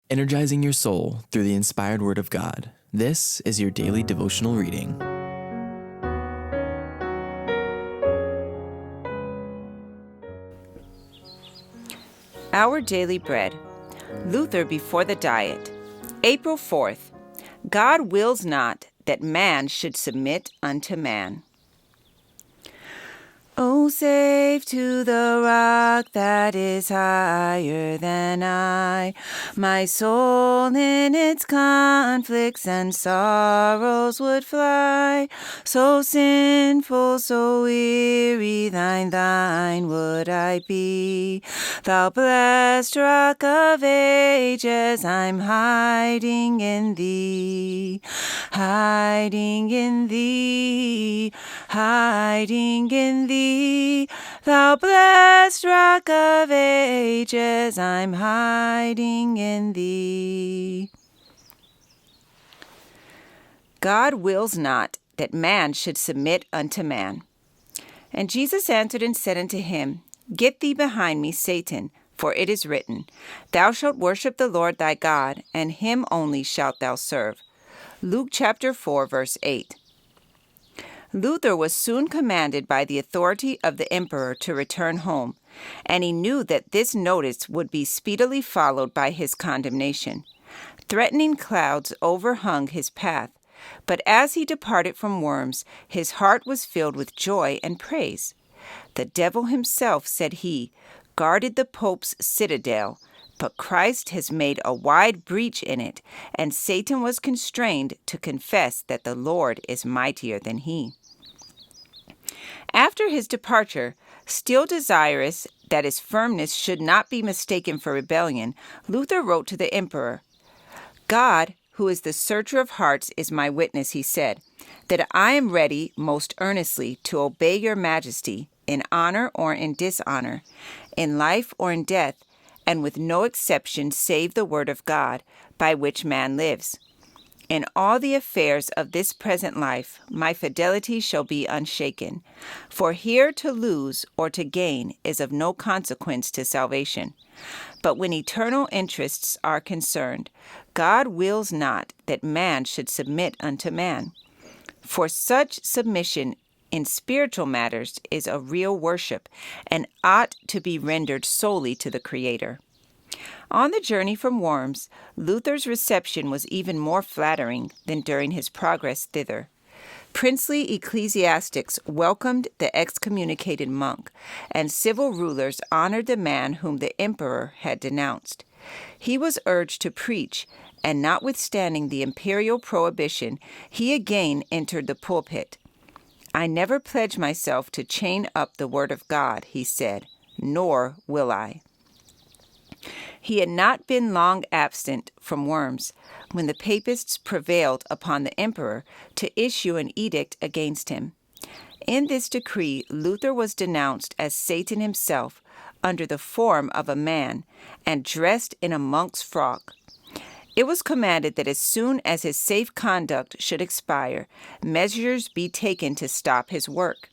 energizing your soul through the inspired Word of God. This is your daily devotional reading. Our Daily Bread. Luther before the Diet. April 4th. God wills not that man should submit unto man. Oh, save to the rock that is higher than I, my soul in its conflicts and sorrows would fly. So sinful, so weary, thine would I be. Thou blessed rock of ages, I'm hiding in thee, hiding in thee, hiding in thee. Thou blessed rock of ages, I'm hiding in thee. God wills not that man should submit unto man. And Jesus answered and said unto him, Get thee behind me, Satan, for it is written, Thou shalt worship the Lord thy God, and him only shalt thou serve. Luke chapter 4, verse 8. Luther was soon commanded by the authority of the emperor to return home, and he knew that this notice would be speedily followed by his condemnation. Threatening clouds overhung his path, but as he departed from Worms, his heart was filled with joy and praise. The devil himself, said he, guarded the Pope's citadel, but Christ has made a wide breach in it, and Satan was constrained to confess that the Lord is mightier than he. After his departure, still desirous that his firmness should not be mistaken for rebellion, Luther wrote to the emperor, God, who is the searcher of hearts, is my witness, he said, that I am ready most earnestly to obey your majesty, in honor or in dishonor, in life or in death, and with no exception save the word of God, by which man lives. In all the affairs of this present life, my fidelity shall be unshaken. For here to lose or to gain is of no consequence to salvation. But when eternal interests are concerned, God wills not that man should submit unto man. For such submission in spiritual matters is a real worship, and ought to be rendered solely to the Creator. On the journey from Worms, Luther's reception was even more flattering than during his progress thither. Princely ecclesiastics welcomed the excommunicated monk, and civil rulers honored the man whom the emperor had denounced. He was urged to preach, and notwithstanding the imperial prohibition, he again entered the pulpit. I never pledge myself to chain up the word of God, he said, nor will I. He had not been long absent from Worms when the papists prevailed upon the emperor to issue an edict against him. In this decree, Luther was denounced as Satan himself, under the form of a man, and dressed in a monk's frock. It was commanded that as soon as his safe conduct should expire, measures be taken to stop his work.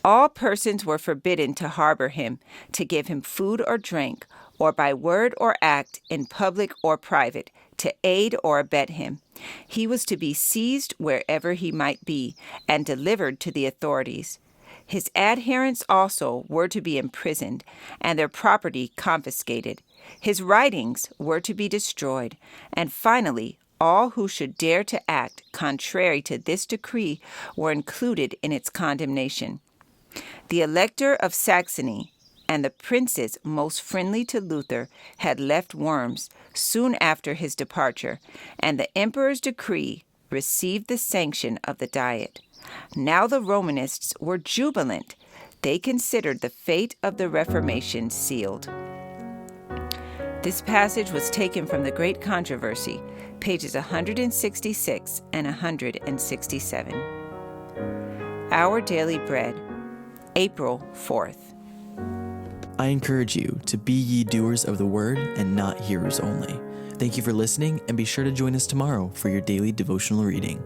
All persons were forbidden to harbor him, to give him food or drink, or by word or act, in public or private, to aid or abet him. He was to be seized wherever he might be, and delivered to the authorities. His adherents also were to be imprisoned, and their property confiscated. His writings were to be destroyed, and finally, all who should dare to act contrary to this decree were included in its condemnation. The Elector of Saxony and the princes most friendly to Luther had left Worms soon after his departure, and the emperor's decree received the sanction of the Diet. Now the Romanists were jubilant. They considered the fate of the Reformation sealed. This passage was taken from The Great Controversy, pages 166 and 167. Our Daily Bread, April 4th. I encourage you to be ye doers of the word and not hearers only. Thank you for listening, and be sure to join us tomorrow for your daily devotional reading.